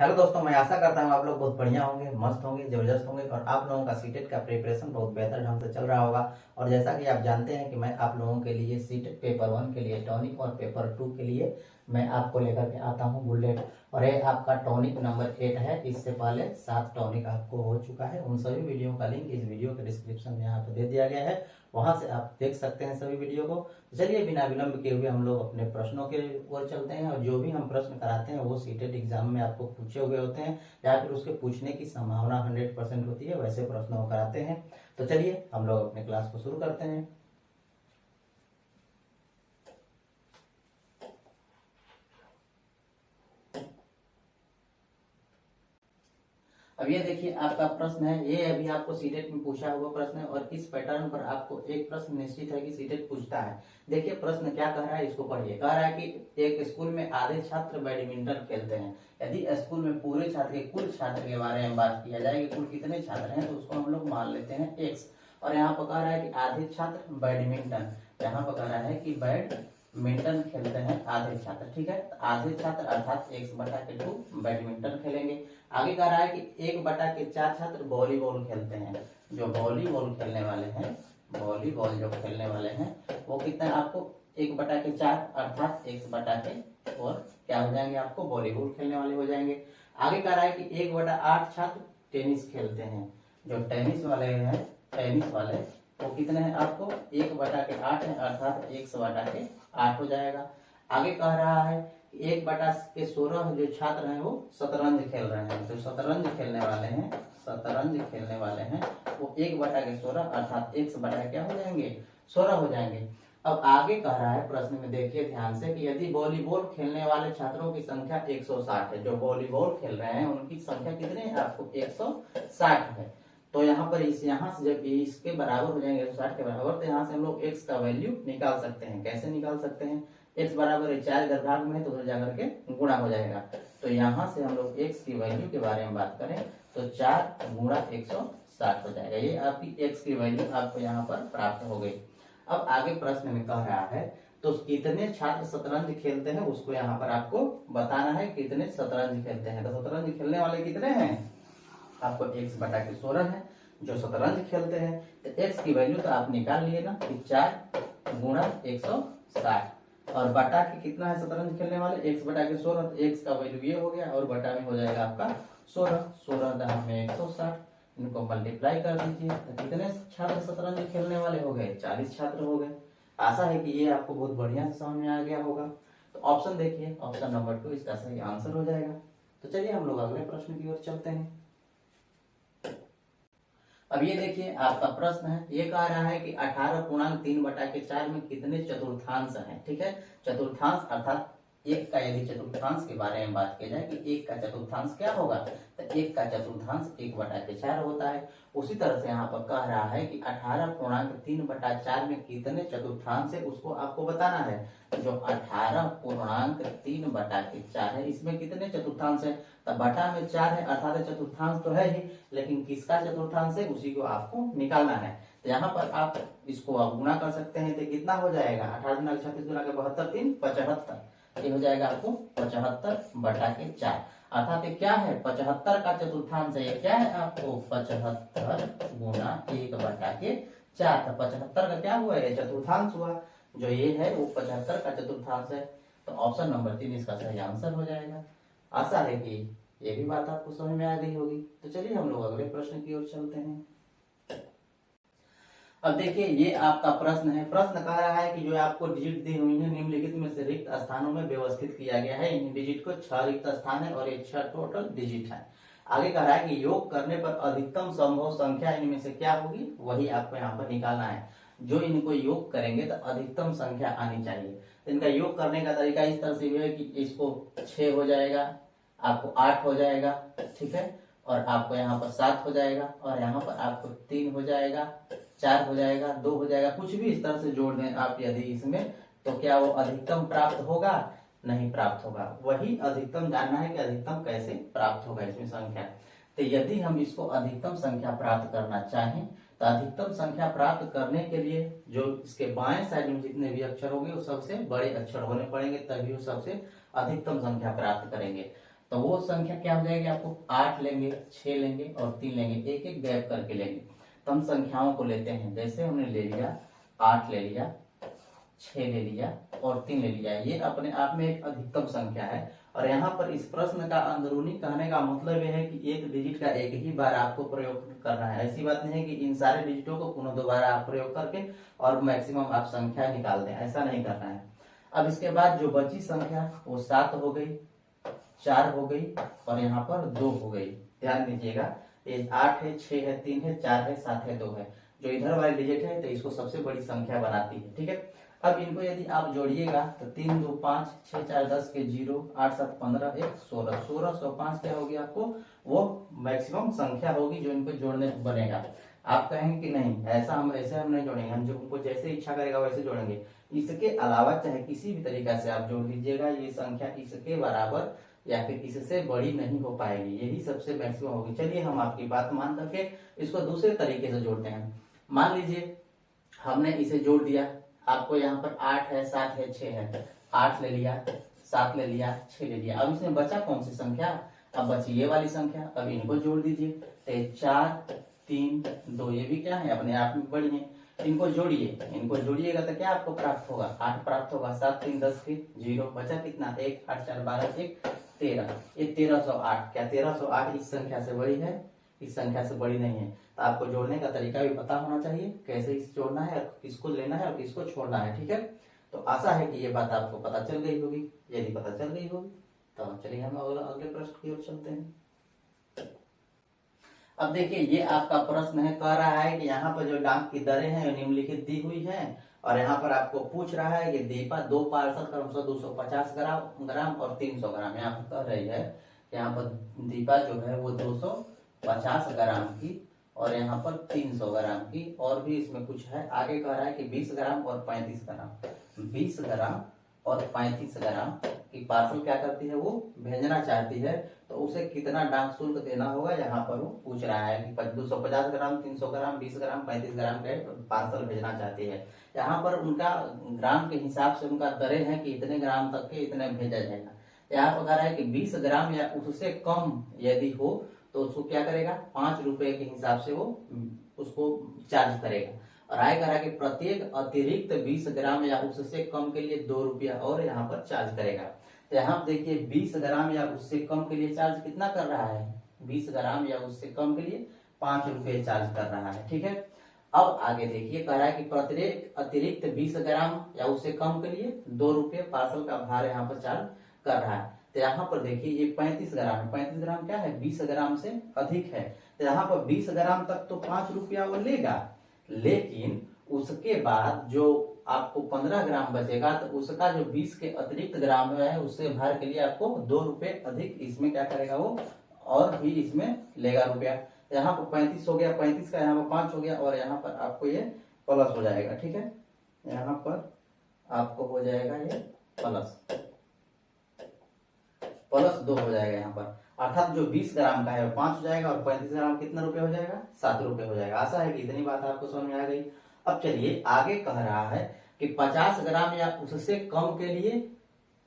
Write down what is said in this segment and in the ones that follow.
Hello दोस्तों, मैं आशा करता हूँ आप लोग बहुत बढ़िया होंगे, मस्त होंगे, जबरदस्त होंगे और आप लोगों का सीटेट का प्रिपरेशन बहुत बेहतर ढंग से चल रहा होगा। और जैसा कि आप जानते हैं कि मैं आप लोगों के लिए सीटेट पेपर 1 के लिए टॉनिक और पेपर 2 के लिए मैं आपको लेकर के आता हूँ बुलेट। और ये आपका टॉनिक नंबर 8 है। इससे पहले 7 टॉनिक आपको हो चुका है। उन सभी वीडियो का लिंक इस वीडियो के डिस्क्रिप्शन में यहाँ पे दे दिया गया है, वहां से आप देख सकते हैं सभी वीडियो को। चलिए बिना विलंब किए हुए हम लोग अपने प्रश्नों के ओर चलते हैं। और जो भी हम प्रश्न कराते हैं वो सीटेट एग्जाम में आपको पूछे हुए होते हैं या फिर उसके पूछने की संभावना 100% होती है, वैसे प्रश्नों को कराते हैं। तो चलिए हम लोग अपने क्लास को शुरू करते हैं। अब ये देखिए आपका प्रश्न है, ये अभी आपको सीटेट में पूछा हुआ प्रश्न है और इस पैटर्न पर आपको एक प्रश्न निश्चित है कि सीटेट पूछता है। देखिए प्रश्न क्या कह रहा है, इसको पढ़िए। कह रहा है कि एक स्कूल में आधे छात्र बैडमिंटन खेलते हैं। यदि स्कूल में पूरे छात्र के कुल छात्र के बारे में बात किया जाए कि कुल कितने छात्र हैं, तो उसको हम लोग मान लेते हैं x। और यहाँ पर कह रहा है कि आधे छात्र बैडमिंटन, यहाँ पर कह रहा है कि बैडमिंटन खेलते हैं आधे छात्र। ठीक है, आधे छात्र अर्थात x/2 बैडमिंटन खेलेंगे। आगे कह रहा है कि 1/4 छात्र वॉलीबॉल खेलते हैं। जो वॉलीबॉल खेलने वाले हैं, वॉलीबॉल जो खेलने वाले हैं वो कितना है आपको 1/4 अर्थात x/4 क्या हो जाएंगे आपको वॉलीबॉल खेलने वाले हो जाएंगे। आगे कह रहा है कि 1/8 छात्र टेनिस खेलते हैं। जो टेनिस वाले हैं, टेनिस वाले वो कितने हैं आपको 1/8 है अर्थात x/8 हो जाएगा। आगे कह रहा है 1/16 जो छात्र हैं वो शतरंज खेल रहे हैं। जो शतरंज खेलने वाले हैं, शतरंज खेलने वाले हैं वो 1/16 अर्थात x/ क्या हो जाएंगे 16 हो जाएंगे। अब आगे कह रहा है प्रश्न में देखिए ध्यान से कि यदि वॉलीबॉल खेलने वाले छात्रों की संख्या 160 है। जो वॉलीबॉल खेल रहे हैं उनकी संख्या कितनी है आपको 160 है। तो यहाँ पर यहाँ से जब इसके बराबर हो जाएंगे 160 के बराबर, तो यहाँ से हम लोग x का वैल्यू निकाल सकते हैं। कैसे निकाल सकते हैं, x बराबर 4 अगर भाग में है तो उधर जाकर के गुणा हो जाएगा। तो यहाँ से हम लोग x की वैल्यू के बारे में बात करें तो 4 गुणा 160 हो जाएगा। ये आपकी x की वैल्यू आपको यहाँ पर प्राप्त हो गई। अब आगे प्रश्न में कह रहा है तो कितने छात्र शतरंज खेलते हैं उसको यहाँ पर आपको बताना है। कितने शतरंज खेलते हैं, तो शतरंज खेलने वाले कितने हैं आपको x/16 है जो शतरंज खेलते हैं। तो x की वैल्यू तो आप निकाल लिए ना कि 4 गुणा 160 और बटा के कितना है शतरंज खेलने वाले x/16, तो x का वैल्यू ये हो गया और बटा में हो जाएगा आपका 16 में 160। इनको मल्टीप्लाई कर दीजिए तो कितने छात्र शतरंज खेलने वाले हो गए 40 छात्र हो गए। आशा है कि ये आपको बहुत बढ़िया से समझ में आ गया होगा। तो ऑप्शन देखिए, ऑप्शन नंबर 2 इसका सही आंसर हो जाएगा। तो चलिए हम लोग अगले प्रश्न की ओर चलते हैं। अब ये देखिए आपका प्रश्न है, ये कह रहा है कि 18.3/4 में कितने चतुर्थांश हैं। ठीक है, चतुर्थांश अर्थात एक का यदि चतुर्थांश के बारे में बात की जाए कि एक का चतुर्थांश क्या होगा, तो एक का चतुर्थांश 1/4 होता है। उसी तरह से यहाँ पर कह रहा है कि 18.3/4 में कितने चतुर्थांश है उसको आपको बताना है। जो 18.3/4 है इसमें कितने चतुर्थांश है, तो बटा में 4 है अर्थात चतुर्थांश तो है ही, लेकिन किसका चतुर्थांश है उसी को आपको निकालना है। तो यहाँ पर आप इसको आप गुणा कर सकते हैं तो कितना हो जाएगा 18 36 गुना के 72 3 75, ये हो जाएगा आपको 75/4 अर्थात ये क्या है 75 का चतुर्थांश है। ये क्या है आपको 75 गुणा 1/4। तो 75 का क्या हुआ, ये चतुर्थांश हुआ। जो ये है वो 75 का चतुर्थांश है। तो ऑप्शन नंबर 3 इसका सही आंसर हो जाएगा। आशा है कि ये भी बात आपको समझ में आ गई होगी। तो चलिए हम लोग अगले प्रश्न की ओर चलते हैं। अब देखिए ये आपका प्रश्न है। प्रश्न कह रहा है कि जो आपको डिजिट दी हुई है निम्नलिखित में से रिक्त स्थानों में व्यवस्थित किया गया है। इन डिजिट को 6 रिक्त स्थान है और ये 6 टोटल डिजिट है। आगे कह रहा है कि योग करने पर अधिकतम संभव संख्या इनमें से क्या होगी, वही आपको यहाँ पर निकालना है। जो इनको योग करेंगे तो अधिकतम संख्या आनी चाहिए। तो इनका योग करने का तरीका इस तरह से है कि इसको 6 हो जाएगा, आपको 8 हो जाएगा, ठीक है, और आपको यहाँ पर 7 हो जाएगा और यहाँ पर आपको 3 हो जाएगा, 4 हो जाएगा, 2 हो जाएगा। कुछ भी इस तरह से जोड़ दें आप यदि इसमें, तो क्या वो अधिकतम प्राप्त होगा, नहीं प्राप्त होगा। वही अधिकतम जानना है कि अधिकतम कैसे प्राप्त होगा इसमें संख्या। तो यदि हम इसको अधिकतम संख्या प्राप्त करना चाहें तो अधिकतम संख्या प्राप्त करने के लिए जो इसके बाएं साइड में जितने भी अक्षर होंगे वो सबसे बड़े अक्षर होने पड़ेंगे, तभी वो सबसे अधिकतम संख्या प्राप्त करेंगे। तो वो संख्या क्या हो जाएगी, आपको 8 लेंगे, 6 लेंगे और 3 लेंगे, एक एक गैप करके लेंगे। तो हम संख्याओं को लेते हैं, जैसे हमने ले लिया 8 ले लिया, 6 ले लिया और 3 ले लिया, ये अपने आप में एक अधिकतम संख्या है। और यहाँ पर इस प्रश्न का अंदरूनी कहने का मतलब यह है कि एक डिजिट का एक ही बार आपको प्रयोग करना है। ऐसी बात नहीं है कि इन सारे डिजिटों को पुनः दोबारा आप प्रयोग करके और मैक्सिमम आप संख्या निकाल दें, ऐसा नहीं करना है। अब इसके बाद जो बची संख्या वो 7 हो गई, 4 हो गई और यहाँ पर 2 हो गई। ध्यान दीजिएगा, ये 8 है, 6 है, 3 है, 4 है, 7 है, 2 है। जो इधर वाली डिजिट है तो इसको सबसे बड़ी संख्या बनाती है। ठीक है, अब इनको यदि आप जोड़िएगा तो 3 2 5 6 4 10 के 0, 8 7 15 1 16, 16 105 क्या होगी आपको, वो मैक्सिमम संख्या होगी जो इनको जोड़ने बनेगा। आप कहेंगे कि नहीं ऐसा हम नहीं जोड़ेंगे, हम जो हमको जैसे इच्छा करेगा वैसे जोड़ेंगे। इसके अलावा चाहे किसी भी तरीका से आप जोड़ लीजिएगा, ये संख्या इसके बराबर या फिर इससे बड़ी नहीं हो पाएगी, यही सबसे मैक्सिमम होगी। चलिए हम आपकी बात मान करके इसको दूसरे तरीके से जोड़ते हैं। मान लीजिए हमने इसे जोड़ दिया, आपको यहाँ पर 8 है, 7 है, 6 है, 8 ले लिया, 7 ले लिया, 6 ले लिया। अब इसमें बचा कौन सी संख्या, अब बची ये वाली संख्या। अब इनको जोड़ दीजिए, तो 4 3 2, ये भी क्या है अपने आप में बड़ी है। इनको जोड़िए, इनको जोड़िएगा तो क्या आपको प्राप्त होगा, 8 प्राप्त होगा। 7 3 10 के 0, बचा कितना 1, 8 4 12 1 13, ये 1308। क्या 1308 इस संख्या से बड़ी है, इस संख्या से बड़ी नहीं है। तो आपको जोड़ने का तरीका भी पता होना चाहिए, कैसे इसे जोड़ना है, किसको लेना है और किसको छोड़ना है। ठीक है, तो आशा है कि ये बात आपको पता चल गई होगी। यदि पता चल गई होगी तो चलिए हम अगले प्रश्न की ओर चलते हैं। अब देखिए ये आपका प्रश्न है, कह रहा है कि यहाँ पर जो डाक की दरें हैं निम्नलिखित दी हुई हैं और यहाँ पर आपको पूछ रहा है कि दीपा 2 पार्सल क्रमशः 250 ग्राम और 300 ग्राम। यहाँ पर कह रही है, यहाँ पर दीपा जो है वो 250 ग्राम की और यहाँ पर 300 ग्राम की, और भी इसमें कुछ है। आगे कह रहा है कि 20 ग्राम और 35 ग्राम, 20 ग्राम और 35 ग्राम की पार्सल क्या करती है, वो भेजना चाहती है। तो उसे कितना डाक शुल्क देना होगा, यहाँ पर वो पूछ रहा है कि 250 ग्राम, 300 ग्राम, 20 ग्राम, 35 ग्राम का पार्सल भेजना चाहती है। यहाँ पर उनका ग्राम के हिसाब से उनका दरें है कि इतने ग्राम तक के इतने भेजा जाएगा। यहाँ पर कह रहा है कि 20 ग्राम या उससे कम यदि हो तो उसको क्या करेगा, 5 रुपए के हिसाब से वो उसको चार्ज करेगा। और आय कह रहा है कि प्रत्येक अतिरिक्त 20 ग्राम या उससे कम के लिए 2 रुपया और यहाँ पर चार्ज करेगा। तो यहाँ देखिए 20 ग्राम या उससे कम के लिए चार्ज कितना कर रहा है, 20 ग्राम या उससे कम के लिए 5 रुपए चार्ज कर रहा है। ठीक है, अब आगे देखिए कह रहा है कि प्रत्येक अतिरिक्त 20 ग्राम या उससे कम के लिए 2 रुपये पार्सल का भार यहाँ पर चार्ज कर रहा है। तो यहाँ पर देखिए ये 35 ग्राम है, 35 ग्राम क्या है, 20 ग्राम से अधिक है। तो यहाँ पर 20 ग्राम तक तो 5 रुपया वो लेगा, लेकिन उसके बाद जो आपको 15 ग्राम बचेगा तो उसका जो 20 के अतिरिक्त ग्राम है उससे भार के लिए आपको 2 रुपए अधिक इसमें क्या करेगा वो, और भी इसमें लेगा रुपया। यहाँ पर 35 हो गया, 35 का यहाँ पर 5 हो गया और यहाँ पर आपको ये प्लस हो जाएगा। ठीक है, यहाँ पर आपको हो जाएगा ये प्लस 2 हो जाएगा यहाँ पर, अर्थात जो 20 ग्राम का है वो 5 हो जाएगा और 35 ग्राम कितना रुपए हो जाएगा, 7 रुपए हो जाएगा। आशा है कि इतनी बात आपको समझ में आ गई। अब चलिए आगे कह रहा है कि 50 ग्राम या उससे कम के लिए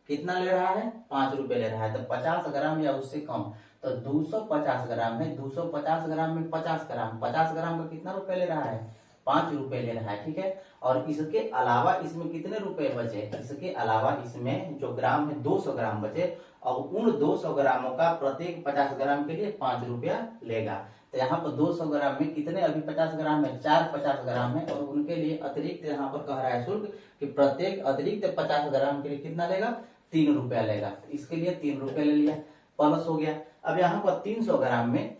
कितना ले रहा है, 5 रुपए ले रहा है। तो 50 ग्राम या उससे कम तो 250 ग्राम है, 250 ग्राम में 50 ग्राम, 50 ग्राम का कितना रुपए ले रहा है, 5 रुपए ले रहा है। ठीक है, और इसके अलावा इसमें कितने रुपए बचे, इसके अलावा इसमें जो ग्राम है 200 ग्राम बचे और उन 200 ग्रामों का प्रत्येक 50 ग्राम के लिए 5 रुपया लेगा। तो यहाँ पर 200 ग्राम में कितने, अभी 50 ग्राम में 4 50 ग्राम है और उनके लिए अतिरिक्त यहाँ पर कह रहा है शुल्क कि प्रत्येक अतिरिक्त 50 ग्राम के लिए कितना लेगा, 3 रुपया लेगा। इसके लिए 3 रुपया ले लिया, प्लस हो गया। अब यहाँ पर 300 ग्राम में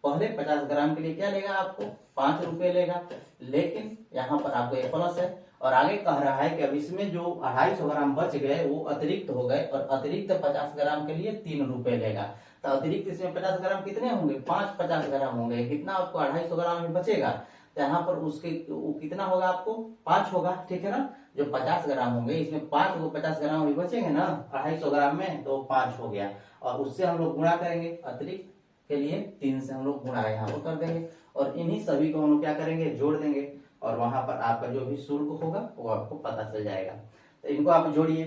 पहले 50 ग्राम के लिए क्या लेगा, आपको 5 रुपए लेगा, लेकिन यहाँ पर आपको ये प्लस है। और आगे कह रहा है कि अब इसमें जो 250 ग्राम बच गए वो अतिरिक्त हो गए और अतिरिक्त 50 ग्राम के लिए 3 रुपए लेगा। तो अतिरिक्त इसमें 50 ग्राम कितने होंगे, 5 50 ग्राम होंगे, कितना आपको 250 ग्राम में बचेगा। तो यहाँ पर उसके वो कितना होगा, आपको 5 होगा। ठीक है ना, जो 50 ग्राम होंगे इसमें 5 को 50 ग्राम भी बचेंगे ना 250 ग्राम में, तो 5 हो गया और उससे हम लोग गुणा करेंगे, अतिरिक्त के लिए 3 से हम लोग गुणा यहाँ पर कर देंगे और इन्हीं सभी को हम लोग क्या करेंगे, जोड़ देंगे और वहां पर आपका जो भी शुल्क होगा वो आपको पता चल जाएगा। तो इनको आप जोड़िए,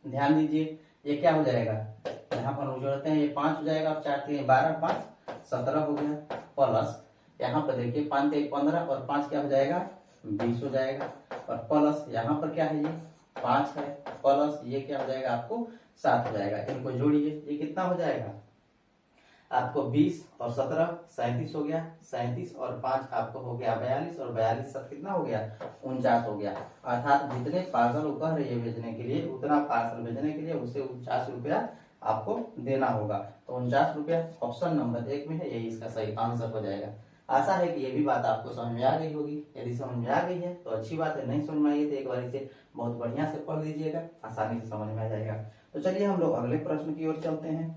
ध्यान दीजिए, ये क्या हो जाएगा, यहाँ पर हम जोड़ते हैं, ये 5 हो जाएगा और 4 3 12, 5 17 हो गया, प्लस यहाँ पर देखिए 5 3 15 और 5 क्या हो जाएगा 20 हो जाएगा, और प्लस यहाँ पर क्या है ये 5 है, प्लस ये क्या हो जाएगा आपको 7 हो जाएगा। इनको जोड़िए, ये कितना हो जाएगा आपको 20 और 17 37 हो गया, 37 और 5 आपको हो गया 42, और 42 सब कितना हो गया 49 हो गया। अर्थात जितने पार्सल वो कह रही है भेजने के लिए, उतना पार्सल भेजने के लिए उसे 49 रुपया आपको देना होगा। तो 49 रुपया ऑप्शन नंबर 1 में है, यही इसका सही आंसर हो जाएगा। आशा है कि ये भी बात आपको समझ में आ गई होगी। यदि समझ में आ गई है तो अच्छी बात है, नहीं समझ में आई है तो एक बार इसे बहुत बढ़िया से पढ़ लीजिएगा, आसानी से समझ में आ जाएगा। तो चलिए हम लोग अगले प्रश्न की ओर चलते हैं।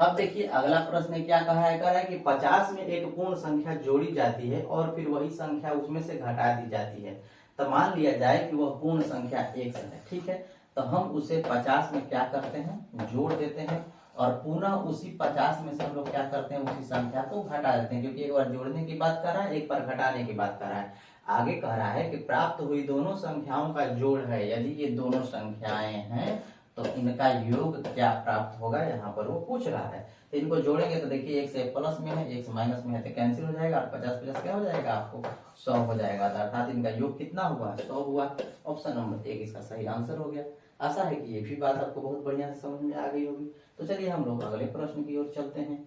अब देखिए अगला प्रश्न क्या कहा है, कह रहा है कि 50 में एक पूर्ण संख्या जोड़ी जाती है और फिर वही संख्या उसमें से घटा दी जाती है, तो मान लिया जाए कि वह पूर्ण संख्या x है, ठीक है। तो हम उसे 50 में क्या करते हैं जोड़ देते हैं, और पुनः उसी 50 में से हम लोग क्या करते हैं उसी संख्या को घटा देते हैं, क्योंकि एक बार जोड़ने की बात कर रहा है, एक बार घटाने की बात कर रहा है। आगे कह रहा है कि प्राप्त हुई दोनों संख्याओं का जोड़ है, यदि ये दोनों संख्याएं हैं तो इनका योग क्या प्राप्त होगा, यहाँ पर वो पूछ रहा है। तो इनको जोड़ेंगे तो देखिए एक से प्लस में है, एक से माइनस में है, तो कैंसिल हो जाएगा, और 50 50 क्या हो जाएगा आपको 100 हो जाएगा, अर्थात इनका योग कितना हुआ 100 हुआ। ऑप्शन नंबर 1 इसका सही आंसर हो गया। आशा है कि ये भी बात आपको बहुत बढ़िया से समझ में आ गई होगी। तो चलिए हम लोग अगले प्रश्न की ओर चलते हैं।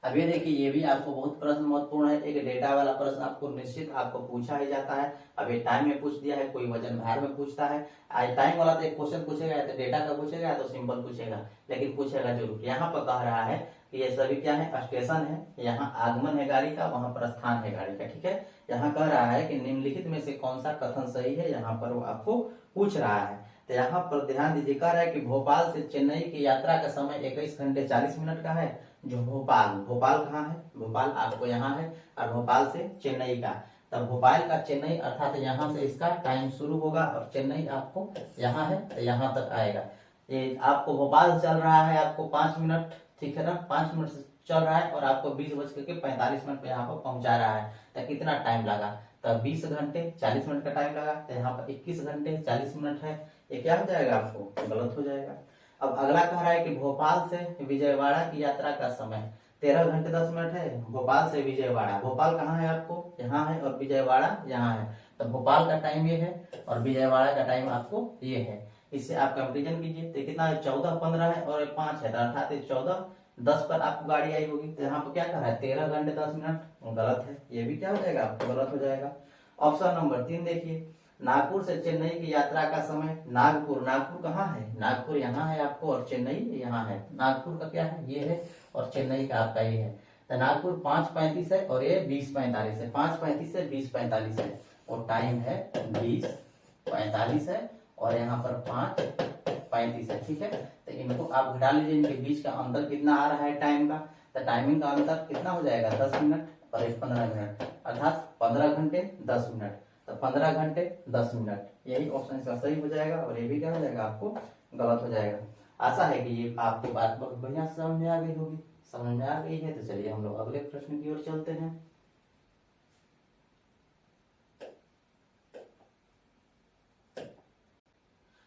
अब ये देखिए ये भी आपको बहुत प्रश्न महत्वपूर्ण है, एक डेटा वाला प्रश्न आपको निश्चित आपको पूछा ही जाता है। अब ये टाइम में पूछ दिया है, कोई वजन भार में पूछता है। आज टाइम वाला तो एक क्वेश्चन पूछेगा, या तो डेटा का पूछेगा या तो सिंपल पूछेगा, लेकिन पूछेगा जरूर। यहाँ पर कह रहा है कि ये सभी क्या है स्टेशन है, यहाँ आगमन है गाड़ी का, वहां प्रस्थान है गाड़ी का, ठीक है। यहाँ कह रहा है कि निम्नलिखित में से कौन सा कथन सही है, यहाँ पर वो आपको पूछ रहा है। तो यहाँ पर ध्यान दीजिए, कह रहा है कि भोपाल से चेन्नई की यात्रा का समय 21 घंटे 40 मिनट का है। जो भोपाल कहाँ है, भोपाल आपको यहाँ है, और भोपाल से चेन्नई का, तब भोपाल का चेन्नई अर्थात यहाँ से इसका टाइम शुरू होगा, और चेन्नई आपको यहाँ है तो यहाँ तक आएगा। ये आपको भोपाल चल रहा है आपको 5 मिनट, ठीक है ना, 5 मिनट से चल रहा है, और आपको 20:45 पे यहाँ पर पहुंचा रहा है, तो कितना टाइम लगा, तब 20 घंटे 40 मिनट का टाइम लगा, तो यहाँ पर 21 घंटे 40 मिनट है, ये क्या हो जाएगा आपको गलत हो जाएगा। अब अगला कह रहा है कि भोपाल से विजयवाड़ा की यात्रा का समय 13 घंटे 10 मिनट है। भोपाल से विजयवाड़ा, भोपाल कहाँ है आपको यहाँ है, और विजयवाड़ा यहाँ है, तो भोपाल का टाइम ये है और विजयवाड़ा का टाइम आपको ये है। इससे आप कंपेरिजन कीजिए, तो कितना है 14 15 है और 5 है, अर्थात 14 10 पर आपको गाड़ी आई होगी। तो यहाँ पर क्या कह रहा है 13 घंटे 10 मिनट, गलत है, ये भी क्या हो जाएगा आपको गलत हो जाएगा। ऑप्शन नंबर 3 देखिए, नागपुर से चेन्नई की यात्रा का समय, नागपुर कहाँ है, नागपुर यहाँ है आपको, और चेन्नई यहाँ है। नागपुर का क्या है ये है, और चेन्नई का आपका ये है। तो नागपुर 5:35 है और ये 20:45 है, 5:35 से 20:45 है, और टाइम है 20:45 है, और यहाँ पर 5:35 है, ठीक है। तो इनको आप घटा लीजिए, इनके बीच का अंतर कितना आ रहा है टाइम का, तो टाइमिंग का अंतर कितना हो जाएगा 10 मिनट और 15 मिनट, अर्थात 15 घंटे 10 मिनट, तो 15 घंटे 10 मिनट, यही ऑप्शन इसका सही हो जाएगा, और ये भी क्या हो जाएगा आपको गलत हो जाएगा। आशा है कि ये आपकी बात बहुत बढ़िया समझ में आ गई होगी। समझ में आ गई है तो चलिए हम लोग अगले प्रश्न की ओर चलते हैं।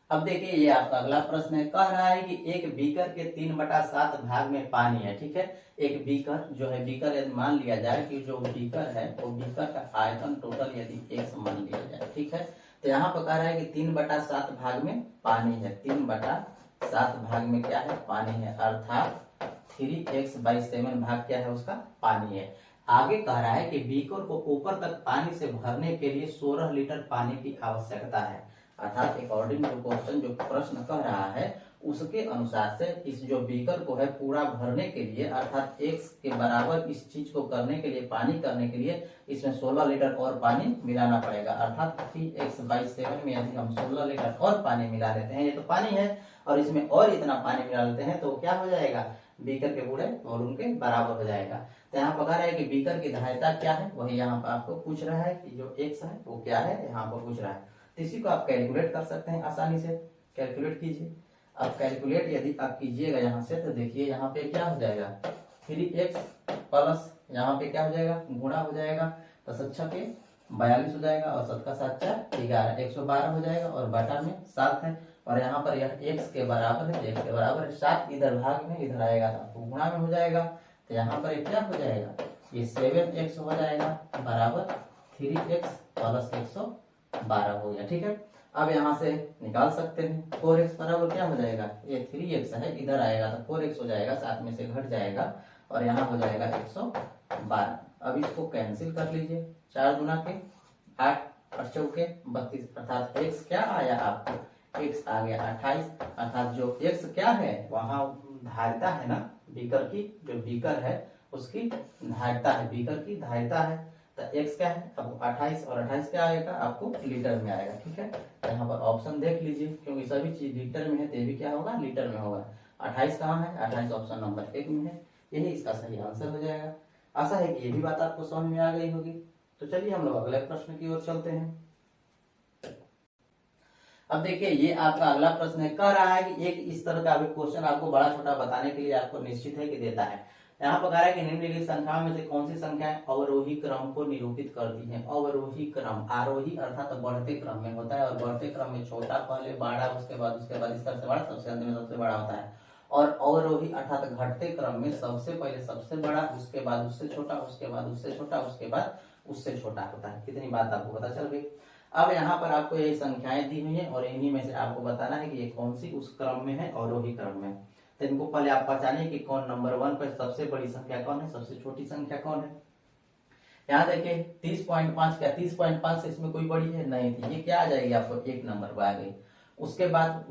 अब देखिए ये आपका अगला प्रश्न है, कह रहा है कि एक बीकर के 3/7 भाग में पानी है, ठीक है। एक बीकर जो है, बीकर यदि मान लिया जाए कि जो बीकर है वो बीकर का आयतन टोटल यदि 1 मान लिया जाए, ठीक है। तो यहाँ पर कह रहा है कि 3/7 भाग में पानी है, 3/7 भाग में क्या है पानी है, अर्थात 3x/7 भाग क्या है उसका पानी है। आगे कह रहा है कि बीकर को ऊपर तक पानी से भरने के लिए 16 लीटर पानी की आवश्यकता है, अर्थात अकॉर्डिंग टू क्वेश्चन जो प्रश्न कह रहा है उसके अनुसार से इस जो बीकर को है पूरा भरने के लिए, अर्थात x के बराबर इस चीज को करने के लिए, पानी करने के लिए इसमें 16 लीटर और पानी मिलाना पड़ेगा, अर्थात 3x/7 में यदि हम 16 लीटर और पानी मिला देते हैं, ये तो पानी है और इसमें और इतना पानी मिला लेते हैं तो क्या हो जाएगा, बीकर के पूरे वॉल्यूम के बराबर हो जाएगा। तो यहाँ पर कह रहा है कि बीकर की धारिता क्या है, वही यहाँ पर आपको पूछ रहा है कि जो x है वो क्या है, यहाँ पर पूछ रहा है। इसी को आप कैलकुलेट कर सकते हैं, आसानी से कैलकुलेट कीजिए। अब कैलकुलेट यदि आप कीजिएगा यहाँ से, तो देखिए यहाँ पे क्या हो जाएगा 3x प्लस यहाँ पे क्या हो जाएगा गुणा हो जाएगा, तो 7 42 हो जाएगा, और 7 का 7 4 11 112 हो जाएगा, और बटा में 7 है, और यहाँ पर यह x के बराबर है, x के बराबर है 7, इधर भाग में इधर आएगा तो आपको गुणा में हो जाएगा। तो यहाँ पर क्या हो जाएगा, ये 7x हो जाएगा बराबर 3x प्लस 112 हो गया। ठीक है, अब यहाँ से निकाल सकते हैं 4x बराबर क्या हो जाएगा, ये 3x है, इधर आएगा तो 4x हो जाएगा, साथ में से घट जाएगा और यहाँ हो जाएगा 112। अब इसको कैंसिल कर लीजिए, 4 गुना के 8 और चौके 32, अर्थात x क्या आया आपको, x आ गया 28, अर्थात जो x क्या है वहां धारिता है ना बीकर की, जो बीकर है उसकी धारिता है, बीकर की धारिता है, तो x क्या है अब 28 और 28 क्या आएगा आपको लीटर में आएगा। ठीक है, तो यहाँ पर ऑप्शन देख लीजिए, क्योंकि सभी चीज लीटर में है तो ये भी क्या होगा लीटर में होगा। 28 कहाँ है, 28 ऑप्शन नंबर 1 में है, यही इसका सही आंसर हो जाएगा। आशा है कि ये भी बात आपको समझ में आ गई होगी। तो चलिए हम लोग अगले प्रश्न की ओर चलते हैं। अब देखिए ये आपका अगला प्रश्न है, कह रहा है कि एक इस तरह का भी क्वेश्चन आपको बड़ा छोटा बताने के लिए आपको निश्चित है कि देता है। यहाँ पर कह रहा है कि निम्नलिखित संख्याओं में से कौन सी संख्याएं अवरोही क्रम को निरूपित करती हैं। अवरोही क्रम, आरोही अर्थात बढ़ते क्रम में होता है और बढ़ते क्रम में छोटा पहले बड़ा, उसके बाद इस तरह से बड़ा, सबसे अंत में सबसे बड़ा होता है। और अवरोही अर्थात घटते क्रम में सबसे पहले सबसे बड़ा, उसके बाद उससे छोटा, उसके बाद उससे छोटा, उसके बाद उससे छोटा होता है। कितनी बात आपको पता चल गई। अब यहाँ पर आपको ये संख्याएं दी हुई हैं और इन्हीं में से आपको बताना है कि ये कौन सी उस क्रम में है, अवरोही क्रम में। तो इनको पहले आप पहचानिए कि कौन नंबर 1 पर सबसे बड़ी संख्या कौन है, सबसे छोटी संख्या कौन है। यहाँ देखिए 30.5, क्या 30.5 से इसमें कोई बड़ी है नहीं थी, ये क्या आ जाएगी आपको 1 नंबर पर आ गई। उसके बाद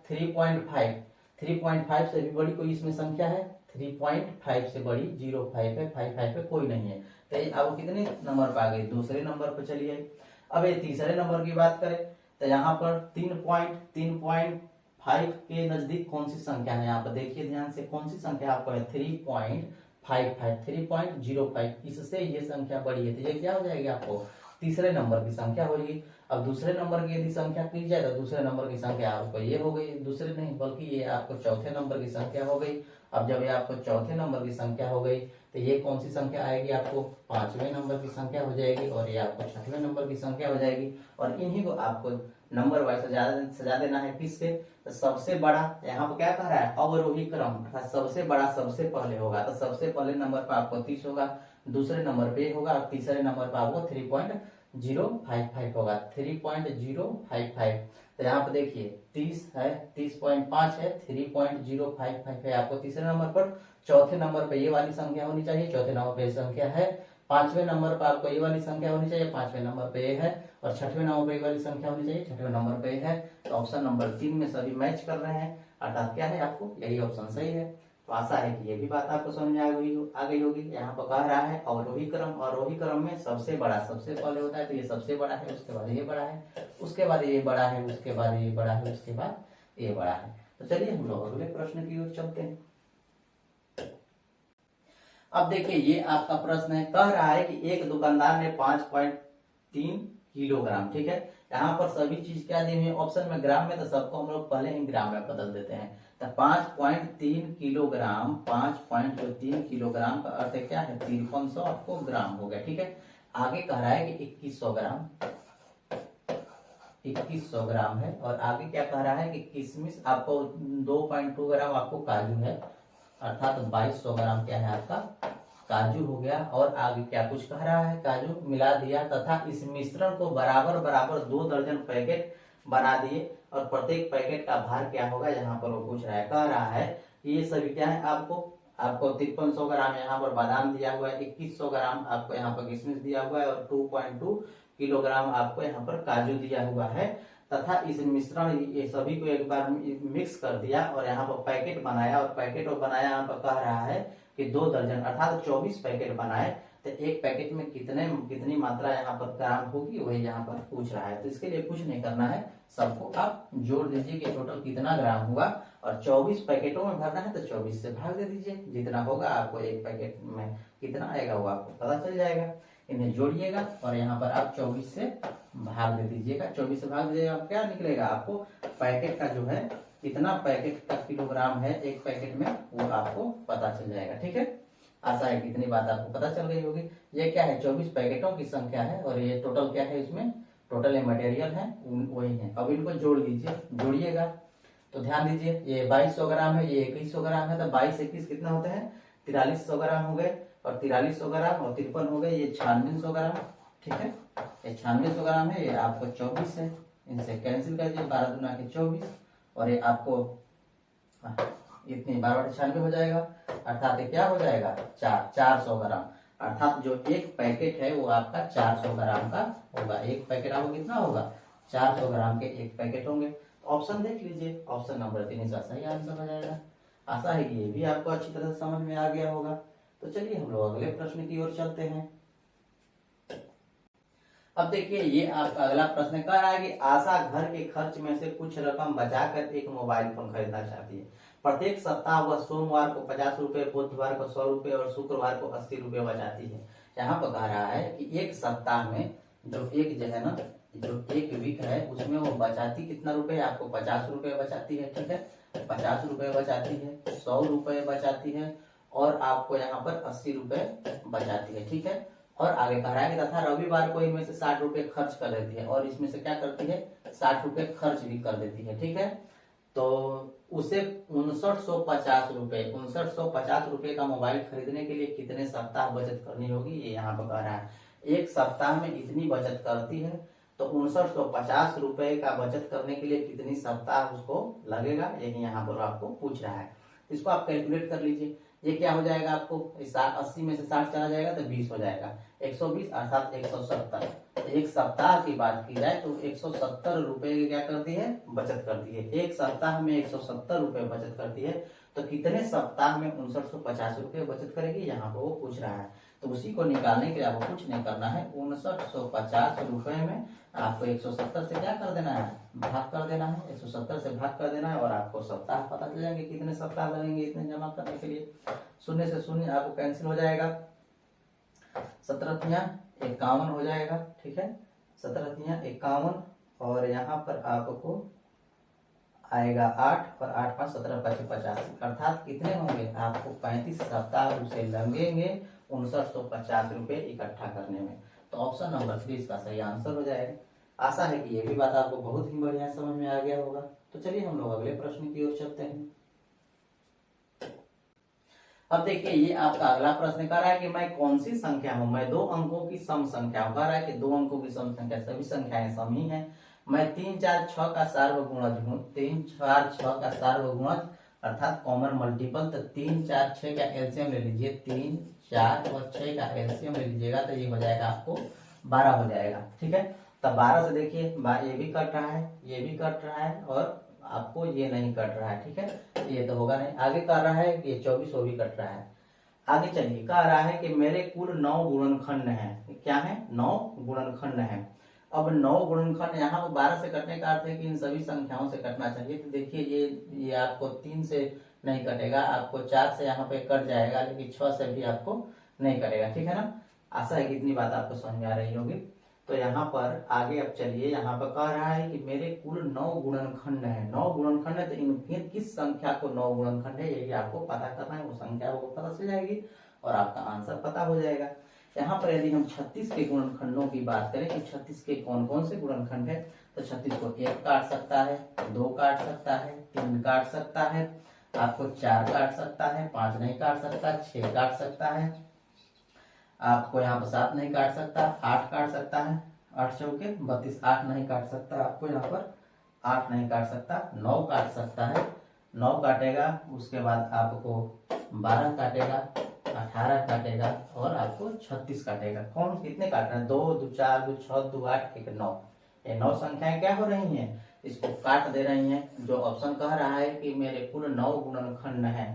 3.5 से भी बड़ी कोई इसमें संख्या है, 3.5 से बड़ी 0.5 है, 5 पे कोई नहीं है, तो अब कितने नंबर पर आ गई, दूसरे नंबर पर चली आई। अब ये तीसरे नंबर की बात करें तो यहाँ पर 3.5 के नजदीक कौन सी संख्या है, यहाँ पर देखिए ध्यान से कौन सी संख्या आपको है 3.55, 3.05, इससे ये संख्या बड़ी है, तो ये क्या हो जाएगी आपको तीसरे नंबर की संख्या होगी। अब दूसरे नंबर की यदि संख्या की जाए तो दूसरे नंबर की संख्या आपको ये हो गई, दूसरे नहीं बल्कि ये आपको चौथे नंबर की संख्या हो गई। अब जब ये आपको चौथे नंबर की संख्या हो गई तो ये कौन सी संख्या आएगी आपको 5वें नंबर की संख्या हो जाएगी और ये आपको 6वें नंबर की संख्या हो जाएगी। और इन्हीं को आपको नंबर वाइज सजा देना है किससे, तो सबसे बड़ा, यहाँ पर क्या कह रहा है अवरोही क्रम, अर्थात सबसे बड़ा सबसे पहले होगा, तो सबसे पहले नंबर पर आपको 30 होगा, दूसरे नंबर पे होगा और तीसरे नंबर पर आपको 3.055 होगा, 3.055। तो यहाँ पर देखिए 30 है, 30.5 है, 3.055 है आपको तीसरे नंबर पर। चौथे नंबर पे ये वाली संख्या होनी चाहिए, चौथे नंबर पे संख्या है। 5वें नंबर पर आपको ये वाली संख्या होनी चाहिए, 5वें नंबर पे ये है। और 6वें नंबर पे ये वाली संख्या होनी चाहिए, 6वें नंबर पे है। तो ऑप्शन नंबर 3 में सभी मैच कर रहे हैं, अर्थात क्या है आपको यही ऑप्शन सही है। तो आशा है कि ये भी बात आपको समझ में आ गई होगी। यहाँ पर कह रहा है अवरोही क्रम में सबसे बड़ा सबसे पहले होता है, तो ये सबसे बड़ा है, उसके बाद ये बड़ा है, उसके बाद ये बड़ा है, उसके बाद ये बड़ा है, उसके बाद ये बड़ा है। तो चलिए हम लोग अगले प्रश्न की ओर चलते हैं। अब देखिए ये आपका प्रश्न है, कह रहा है कि एक दुकानदार ने 5.3 किलोग्राम, ठीक है, यहाँ पर सभी चीज क्या दी हुई है ऑप्शन में, ग्राम में, तो सबको हम लोग पहले ही ग्राम में बदल देते हैं। तो 5.3 किलोग्राम, 5.3 किलोग्राम का अर्थ क्या है 5300 आपको ग्राम हो गया। ठीक है, आगे कह रहा है कि 2100 ग्राम, 2100 ग्राम है। और आगे क्या कह रहा है कि किशमिश आपको 2.2 ग्राम आपको काजू है, अर्थात 2200 ग्राम क्या है आपका काजू हो गया। और आगे क्या कुछ कह रहा है, काजू मिला दिया तथा इस मिश्रण को बराबर बराबर 2 दर्जन पैकेट बना दिए और प्रत्येक पैकेट का भार क्या होगा, यहाँ पर वो पूछ रहा है। कह रहा है कि ये सभी क्या है आपको 5300 ग्राम यहाँ पर बादाम दिया हुआ है, 2100 ग्राम आपको यहाँ पर किशमिश दिया हुआ है और 2.2 किलोग्राम आपको यहाँ पर काजू दिया हुआ है तथा इस मिश्रण ये सभी को एक बार मिक्स कर दिया और यहाँ पर पैकेट बनाया। और पैकेट बनाया यहाँ पर कह रहा है कि 2 दर्जन अर्थात 24 पैकेट बनाए, तो एक पैकेट में कितनी मात्रा यहाँ पर ग्राम होगी वही यहाँ पर पूछ रहा है। तो इसके लिए कुछ नहीं करना है, सबको आप जोड़ दीजिए कि टोटल कितना ग्राम हुआ और 24 पैकेटों में भरना है तो 24 से भाग दे दीजिए, जितना होगा आपको एक पैकेट में कितना आएगा वो आपको पता चल जाएगा। इन्हें जोड़िएगा और यहाँ पर आप 24 से भाग दे दीजिएगा, 24 से भाग दीजिएगा, क्या निकलेगा आपको पैकेट का जो है कितना पैकेट का किलोग्राम है एक पैकेट में वो आपको पता चल जाएगा। ठीक है, आशा है कितनी बात आपको पता चल गई होगी। ये क्या है 24 पैकेटों की संख्या है और ये टोटल क्या है इसमें टोटल ये मटेरियल है वही है। अब इनको जोड़ लीजिए, जोड़िएगा तो ध्यान दीजिए, ये 2200 ग्राम है, ये 2100 ग्राम है, तो 22 21 कितना होते हैं 4300 ग्राम हो गए, और 4300 ग्राम और 53 हो गए, ये 9600 ग्राम। ठीक है, ये 9600 ग्राम है, ये आपको 24 है, इनसे कैंसिल कर दिए, 12 दूना के 24, और ये आपको इतनी 12/96 हो जाएगा, अर्थात ये क्या हो जाएगा 400 ग्राम। अर्थात जो एक पैकेट है वो आपका 400 ग्राम का होगा। एक पैकेट आपको कितना होगा 400 ग्राम के एक पैकेट होंगे। ऑप्शन देख लीजिए, ऑप्शन नंबर 3 इसका सही आंसर हो जाएगा। आशा है कि ये भी आपको अच्छी तरह से समझ में आ गया होगा। तो चलिए हम लोग अगले प्रश्न की ओर चलते हैं। अब देखिए ये आपका अगला प्रश्न कह रहा है कि आशा घर के खर्च में से कुछ रकम बचाकर एक मोबाइल फोन खरीदना चाहती है। प्रत्येक सप्ताह वह सोमवार को 50 रुपए, बुधवार को 100 रुपए और शुक्रवार को 80 रुपए बचाती है। यहाँ पर कह रहा है कि एक सप्ताह में जो एक जो है ना, जो एक वीक है उसमें वो बचाती कितना रुपए, आपको 50 रुपए बचाती है। ठीक है, 50 रुपए बचाती है, 100 रुपए बचाती है, और आपको यहाँ पर 80 रुपए बचाती है। ठीक है, और आगे कह रहा है कि तथा रविवार को इनमें से 60 रुपए खर्च कर देती है, और इसमें से क्या करती है 60 रुपए खर्च भी कर देती है। ठीक है, तो उसे 5950 रुपए का मोबाइल खरीदने के लिए कितने सप्ताह बचत करनी होगी, ये यहाँ पर कह रहा है। एक सप्ताह में इतनी बचत करती है, तो 5950 रुपए का बचत करने के लिए कितनी सप्ताह उसको लगेगा, यही यहाँ पर आपको पूछ रहा है। इसको आप कैलकुलेट कर लीजिए। ये क्या हो जाएगा आपको 80 में से 60 चला जाएगा तो 20 हो जाएगा, 120 अर्थात 170। एक सप्ताह की बात की जाए तो 170 रुपए क्या करती है बचत करती है। एक सप्ताह में 170 रुपए बचत करती है, तो कितने सप्ताह में 5950 रुपए बचत करेगी, यहाँ पर वो पूछ रहा है। तो उसी को निकालने के लिए आपको कुछ नहीं करना है, 5950 रुपए में आपको 170 से क्या कर देना है भाग कर देना है, 170 से भाग कर देना है, और आपको सप्ताह पता चल जाएंगे कितने सप्ताह लगेंगे इतने जमा करने के लिए। शून्य से शून्य आपको कैंसिल हो जाएगा, 17×51 हो जाएगा। ठीक है, 17×51, और यहाँ पर आपको आएगा 8, और 8 5 17 5 85, अर्थात कितने होंगे आपको 35 सप्ताह उसे लगेंगे 5950 रुपए इकट्ठा करने में। तो ऑप्शन नंबर 3 इसका सही आंसर हो जाएगा। आशा है कि ये भी बात आपको बहुत ही बढ़िया समझ में आ गया होगा। तो चलिए हम लोग अगले प्रश्न की ओर चलते हैं। अब देखिए ये आपका अगला प्रश्न कर रहा है कि मैं कौन सी संख्या हूं, मैं 2 अंकों की सम संख्या हूं। कह रहा है कि 2 अंकों की सम संख्या, सभी संख्याएं सम ही है। मैं 3 4 6 का सार्वगुणज हूँ, 3 4 6 का सार्वगुणज अर्थात कॉमन मल्टीपल। तो 3 4 6 का एलसीएम ले लीजिए, 3 4 और 6 का एलसीएम ले लीजिएगा, तो ये हो जाएगा आपको 12 हो जाएगा। ठीक है, तब 12 से देखिए ये भी कट रहा है, ये भी कट रहा है, और आपको ये नहीं कट रहा है। ठीक है, ये तो होगा नहीं। आगे कर रहा है कि ये 24 वो भी कट रहा है। आगे चलिए, कह रहा है कि मेरे कुल 9 गुणनखंड है। क्या है 9 गुणनखंड है। अब 9 गुणनखंड यहाँ पर 12 से कटने का अर्थ है कि इन सभी संख्याओं से कटना चाहिए। तो देखिए ये आपको 3 से नहीं कटेगा, आपको 4 से यहाँ पे कट जाएगा, लेकिन 6 से भी आपको नहीं कटेगा। ठीक है ना, आशा है कि इतनी बात आपको समझ में आ रही होगी। तो यहाँ पर आगे अब चलिए, यहाँ पर कह रहा है कि मेरे कुल 9 गुणनखंड है। 9 गुणनखंड है, तो इनमें किस संख्या को 9 गुणनखंड है यही आपको पता करना है। वो संख्या वो पता चल जाएगी और आपका आंसर पता हो जाएगा। यहाँ पर यदि हम 36 के गुणनखंडों की बात करें कि 36 के कौन कौन से गुणनखंड है, तो 36 को 1 काट सकता है, 2 काट सकता है, 3 काट सकता है, आपको 4 काट सकता है, 5 नहीं काट सकता, 6 काट सकता है, आपको यहाँ पर 7 नहीं काट सकता, 8 काट सकता है, 8 चौके 32, 8 नहीं काट सकता, आपको यहाँ पर 8 नहीं काट सकता, 9 काट सकता है, 9 काटेगा, उसके बाद आपको 12 काटेगा, 18 काटेगा, और आपको 36 काटेगा। कौन कितने काट रहे हैं 2 2 4 2 6 2 8 1 9। ये 9 संख्याएं क्या हो रही हैं, इसको काट दे रही हैं। जो ऑप्शन कह रहा है कि मेरे कुल 9 गुणनखंड है,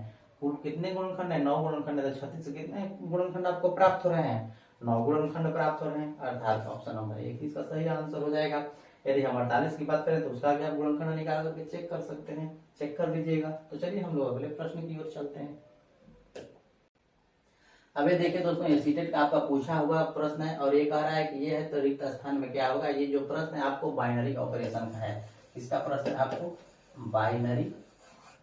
कुल कितने गुणनखंड है 9 गुणनखंड है, तो 36 से कितने गुणनखंड आपको प्राप्त हो रहे हैं 9 गुणनखंड प्राप्त हो रहे हैं, अर्थात ऑप्शन नंबर 1 इसका सही आंसर हो जाएगा। यदि हम 48 की बात करें तो उसका भी आप गुणनखंड निकाल करके चेक कर सकते हैं, चेक कर लीजिएगा। तो चलिए हम लोग अगले प्रश्न की ओर चलते हैं। अभी देखिए दोस्तों, ये सीटेट का आपका पूछा हुआ प्रश्न है, और ये कह रहा है कि ये है तो रिक्त स्थान में क्या होगा। ये जो प्रश्न है आपको बाइनरी ऑपरेशन का है। इसका प्रश्न है आपको बाइनरी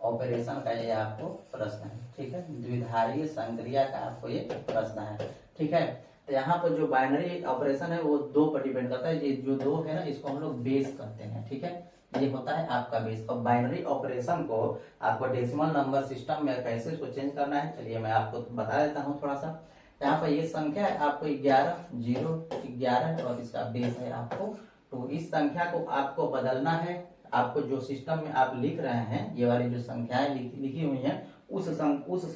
ऑपरेशन का, ये आपको प्रश्न है। ठीक है, द्विधारीय संक्रिया का आपको ये प्रश्न है। ठीक है, तो यहाँ पर जो बाइनरी ऑपरेशन है वो 2 पर डिपेंड करता है। ये जो 2 है ना, इसको हम लोग बेस कहते हैं, ठीक है। ये होता है आपका बेस। और बाइनरी ऑपरेशन को आपको डेसिमल नंबर सिस्टम में कैसे इसको चेंज करना है, चलिए मैं आपको बता देता हूँ थोड़ा सा। यहाँ पर ये संख्या है आपको 11, 0, 11 और इसका बेस है आपको 2। इस संख्या को आपको बदलना है। आपको जो सिस्टम में आप लिख रहे हैं, ये वाली जो संख्याएं लिखी हुई हैं, उस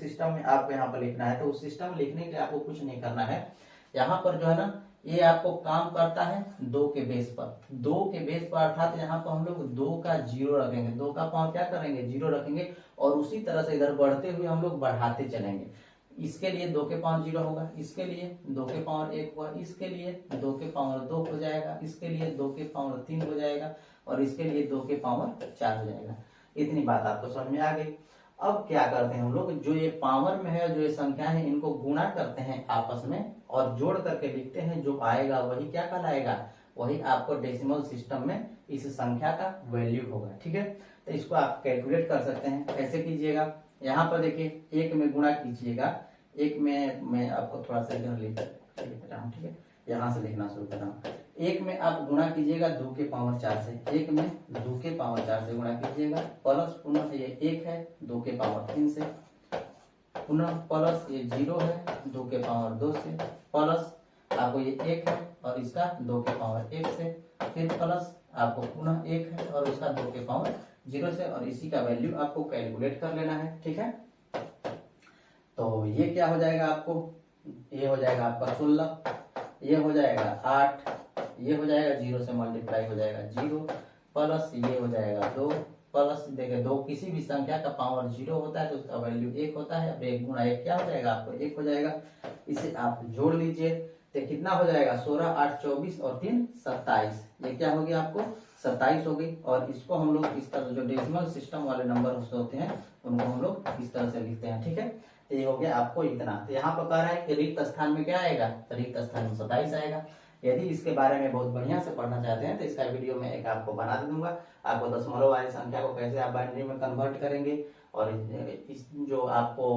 सिस्टम में आपको यहाँ पर लिखना है। तो उस सिस्टम में लिखने के लिए आपको कुछ नहीं करना है। यहाँ पर जो है ना, ये आपको काम करता है 2 के बेस पर। 2 के बेस पर अर्थात यहाँ पर हम लोग 2 का 0 रखेंगे, 2 का पावर क्या करेंगे, 0 रखेंगे। और उसी तरह से इधर बढ़ते हुए हम लोग बढ़ाते चलेंगे। इसके लिए 2 के पावर 0 होगा, इसके लिए 2 के पावर 1 हुआ, इसके लिए 2 के पावर 2 हो जाएगा, इसके लिए 2 के पावर 3 हो जाएगा और इसके लिए 2 के पावर 4 हो जाएगा। इतनी बात आपको समझ में आ गई। अब क्या करते हैं हम लोग, जो ये पावर में है, जो ये संख्या है, इनको गुणा करते हैं आपस में और जोड़ करके लिखते हैं। जो आएगा वही क्या कहलाएगा, वही आपको डेसिमल सिस्टम में इस संख्या का वैल्यू होगा, ठीक है। तो इसको आप कैलकुलेट कर सकते हैं। कैसे कीजिएगा, यहाँ पर देखिए 1 में गुणा कीजिएगा। 1 में मैं आपको थोड़ा सा इधर लिख रहा हूँ, ठीक है, यहाँ से लिखना शुरू कर रहा हूँ। 1 में आप गुणा कीजिएगा 2 के पावर 4 से। 1 में 2 के पावर 4 से गुणा कीजिएगा, प्लस पुनः ये 1 है 2 के पावर 3 से, पुनः प्लस ये 0 है 2 के पावर 2 से, प्लस आपको ये 1 है और इसका 2 के पावर 1 से, फिर प्लस आपको पुनः 1 है और उसका 2 के पावर 0 से, और इसी का वैल्यू आपको कैलकुलेट कर लेना है, ठीक है। तो ये क्या हो जाएगा आपको, ये हो जाएगा आपका 16, ये हो जाएगा 8, ये हो जाएगा 0 से मल्टीप्लाई हो जाएगा 0, प्लस ये हो जाएगा 2, प्लस देखिए 2 किसी भी संख्या का पावर 0 होता है तो उसका वैल्यू 1 होता है। अब 1 गुणा 1 क्या हो जाएगा, आपको 1 हो जाएगा। इसे आप जोड़ लीजिए तो कितना हो जाएगा, 16, 8, 24 और 3, 27। ये क्या हो गया आपको 27 हो गई। और इसको हम लोग इस तरह, जो डेसिमल सिस्टम वाले नंबर होते हैं उनको हम लोग इस तरह से लिखते हैं, ठीक है। तो ये हो गया आपको इतना। तो यहाँ पर कह रहा है कि रिक्त स्थान में क्या आएगा, तो रिक्त स्थान में 27 आएगा। यदि इसके बारे में बहुत बढ़िया से पढ़ना चाहते हैं तो इसका वीडियो में एक आपको बना दूंगा। आपको दशमलव वाली संख्या को कैसे आप बाइनरी में कन्वर्ट करेंगे, और इस जो आपको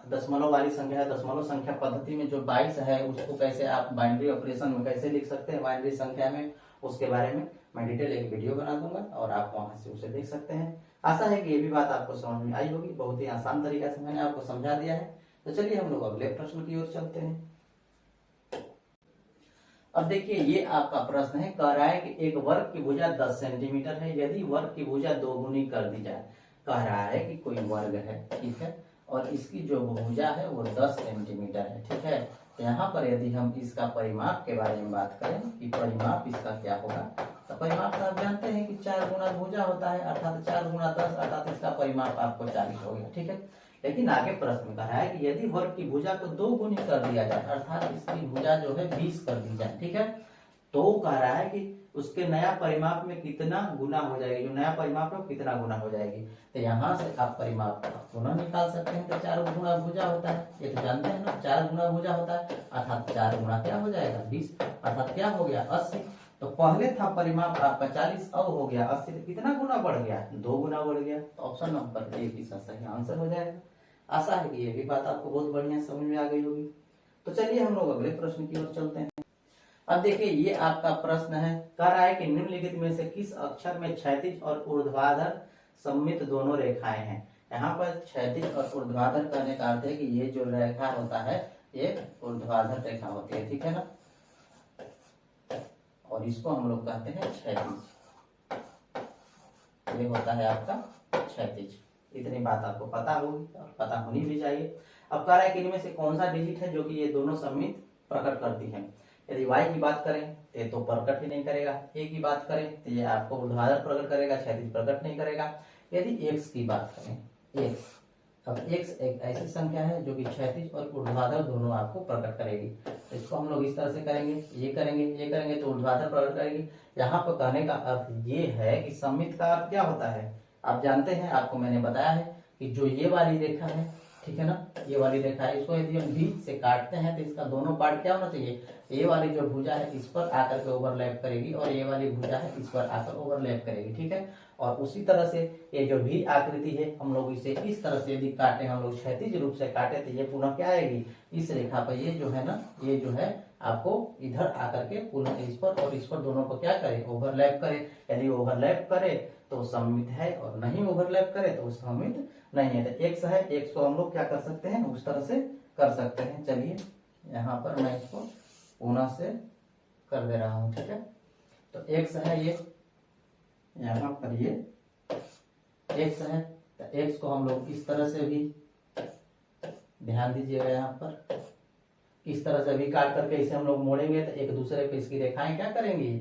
दशमलव वाली संख्या है, दशमलव संख्या पद्धति में जो 22 है उसको कैसे आप बाइनरी ऑपरेशन में कैसे लिख सकते हैं बाइनरी संख्या में, उसके बारे में मैं डिटेल एक वीडियो बना दूंगा और आप वहां से उसे देख सकते हैं। आशा है कि ये भी बात आपको समझ में आई होगी। बहुत ही आसान तरीका से मैंने आपको समझा दिया है। तो चलिए हम लोग अगले प्रश्न की ओर चलते हैं। अब देखिए ये आपका प्रश्न है, कह रहा है कि एक वर्ग की भुजा 10 सेंटीमीटर है, यदि वर्ग की भुजा दोगुनी कर दी जाए। कह रहा है कि कोई वर्ग है, ठीक है, और इसकी जो भुजा है वो 10 सेंटीमीटर है, ठीक है। तो यहाँ पर यदि हम इसका परिमाप के बारे में बात करें कि परिमाप इसका क्या होगा, तो परिमाप तो आप जानते हैं कि 4 गुना भुजा होता है, अर्थात 4 गुना 10, अर्थात इसका परिमाप आपको 40 हो गया, ठीक है। लेकिन आगे प्रश्न कहा है कि यदि वर्ग की भुजा को 2 गुनी कर दिया जाए, अर्थात इसकी भुजा जो है 20 कर दी जाए, ठीक है, तो कह रहा है कि उसके नया परिमाप में कितना गुना हो जाएगी, जो नया परिमाप है कितना गुना हो जाएगी। तो यहाँ से आप परिमाप पुनः निकाल सकते हैं। तो 4 गुना भुजा होता है, ये तो जानते हैं ना, 4 गुना भुजा होता है, अर्थात 4 गुना क्या हो जाएगा 20, अर्थात क्या हो गया 80। तो पहले था परिमाप आपका 40, अब हो गया 80, तो कितना गुना बढ़ गया, 2 गुना बढ़ गया। तो ऑप्शन नंबर ए इसका सही आंसर हो जाएगा। आशा है कि ये भी बात आपको बहुत बढ़िया समझ में आ गई होगी। तो चलिए हम लोग अगले प्रश्न की ओर चलते हैं। अब देखिए ये आपका प्रश्न है, कह रहा है कि निम्नलिखित में से किस अक्षर में क्षैतिज और ऊर्ध्वाधर सममित दोनों रेखाएं हैं। यहाँ पर क्षैतिज और ऊर्ध्वाधर करने का अर्थ है कि ये जो रेखा होता है ये ऊर्ध्वाधर रेखा होती है, ठीक है ना, और इसको हम लोग कहते हैं क्षैतिज। ये होता है आपका क्षैतिज। इतनी बात आपको पता होगी और पता होनी भी चाहिए। अब कह रहा है कि इनमें से कौन सा डिजिट है जो कि ये दोनों सममित प्रकट करती है। यदि y की बात करें तो प्रकट ही नहीं करेगा, a की बात करें तो ये आपको ऊर्ध्वाधर प्रकट करेगा, क्षैतिज प्रकट नहीं करेगा। यदि x की बात करें, x, अब x एक ऐसी संख्या है जो कि क्षैतिज और ऊर्ध्वाधर दोनों आपको प्रकट करेगी। तो इसको हम लोग इस तरह से करेंगे, ये करेंगे, ये करेंगे तो ऊर्ध्वाधर प्रकट करेगी। यहाँ पर कहने का अर्थ ये है कि सममित का अर्थ क्या होता है, आप जानते हैं, आपको मैंने बताया है कि जो ये वाली रेखा है, ठीक है ना, ये वाली रेखा है, इसको यदि हम बीच से काटते हैं तो इसका दोनों पार्ट क्या होना चाहिए, ये वाली जो भुजा है इस पर आकर के ओवरलैप करेगी और ये वाली भुजा है इस पर आकर ओवरलैप करेगी, ठीक है। और उसी तरह से ये जो भी आकृति है हम लोग इसे इस तरह से यदि काटे, हम लोग क्षैतिज रूप से काटे तो ये पुनः क्या आएगी, इस रेखा पर ये जो है ना, ये जो है आपको इधर आकर के पुनः इस पर और इस पर दोनों को क्या करे, ओवरलैप करे। यदि ओवरलैप करे तो सममित है और नहीं ओवरलैप करे तो सममित नहीं है। तो एक्स है, एक्स को हम लोग क्या कर सकते हैं, उस तरह से कर सकते हैं। चलिए यहाँ पर मैं इसको पुनः से कर दे रहा हूं, ठीक है। तो एक्स है ये, यहाँ पर ये एक्स है, तो एक्स को हम लोग इस तरह से भी, ध्यान दीजिएगा यहाँ पर इस तरह से भी काट करके इसे हम लोग मोड़ेंगे तो एक दूसरे पे इसकी रेखाएं क्या करेंगी,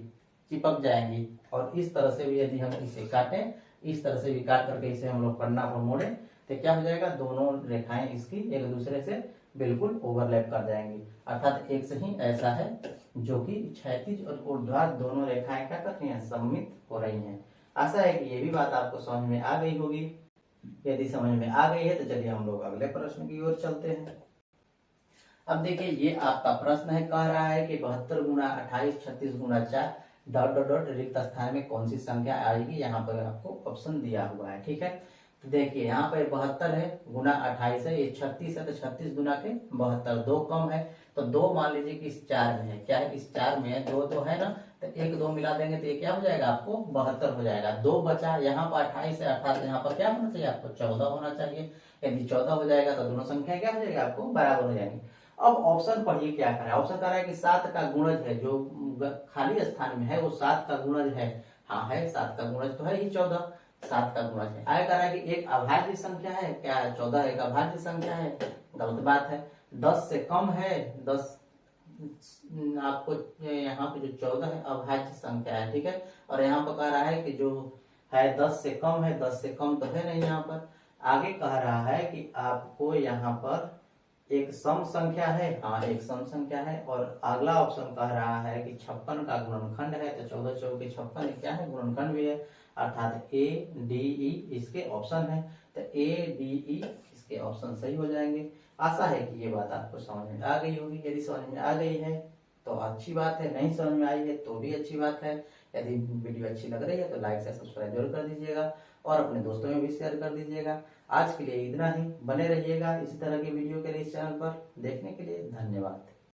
चिपक जाएंगी। और इस तरह से भी यदि हम इसे काटें, इस तरह से भी काट करके इसे हम लोग पन्ना पर मोड़े तो क्या हो जाएगा, दोनों रेखाएं इसकी एक दूसरे से बिल्कुल ओवरलैप कर जाएंगी। अर्थात एक से ही ऐसा है जो कि क्षैतिज और ऊर्ध्वाधर दोनों रेखाएं क्या कर रही हैं, सममित हो रही हैं। आशा है कि ये भी बात आपको समझ में आ गई होगी। यदि समझ में आ गई है तो चलिए हम लोग अगले प्रश्न की ओर चलते हैं। अब देखिए ये आपका प्रश्न है, कह रहा है कि 72 गुना 28 36 गुना 4 डॉट डॉट डॉट रिक्त स्थान में कौन सी संख्या आएगी। यहाँ पर आपको ऑप्शन दिया हुआ है, ठीक है। तो देखिए यहाँ पर 72 है, गुना 28 है, ये 36 है, तो 36 गुना के 72, दो कम है तो दो मान लीजिए कि इस 4 में है, क्या है इस 4 में है, दो है ना, तो एक दो मिला देंगे तो ये क्या हो जाएगा, आपको 72 हो जाएगा। दो बचा, यहाँ पर 28 है, अर्थात यहाँ पर क्या होना चाहिए, आपको 14 होना चाहिए। यदि 14 हो जाएगा तो दोनों संख्या क्या हो जाएगी, आपको बराबर हो जाएंगी। अब ऑप्शन पढ़िए क्या कर रहा है, ऑप्शन कर रहा है कि 7 का गुणज है, जो खाली स्थान में है वो 7 का गुणज है। हाँ है, 7 का गुणज तो है ही 14, 7 का गुणज है। आया कर रहा है कि एक अभाज्य संख्या है, क्या है 14 एक अभाज्य संख्या है, गलत बात है। 10 से कम है, 10 आपको यहाँ पे जो 14 है अभाज्य संख्या है, ठीक है। और यहाँ पर कह रहा है कि जो है 10 से कम है, 10 से कम तो है नहीं। यहाँ पर आगे कह रहा है कि आपको यहाँ पर एक सम संख्या है, हाँ एक सम संख्या है। और अगला ऑप्शन कह रहा है कि 56 का गुणनखंड है, तो 14 चौके 56 क्या है, गुणनखंड भी है। अर्थात ए डी ई इसके ऑप्शन है, तो ए डी ई इसके ऑप्शन सही हो जाएंगे। आशा है कि ये बात आपको समझ में आ गई होगी। यदि समझ में आ गई है तो अच्छी बात है, नहीं समझ में आई है तो भी अच्छी बात है। यदि वीडियो अच्छी लग रही है तो लाइक से सब्सक्राइब जरूर कर दीजिएगा और अपने दोस्तों में भी शेयर कर दीजिएगा। आज के लिए इतना ही, बने रहिएगा इसी तरह की वीडियो के लिए इस चैनल पर। देखने के लिए धन्यवाद।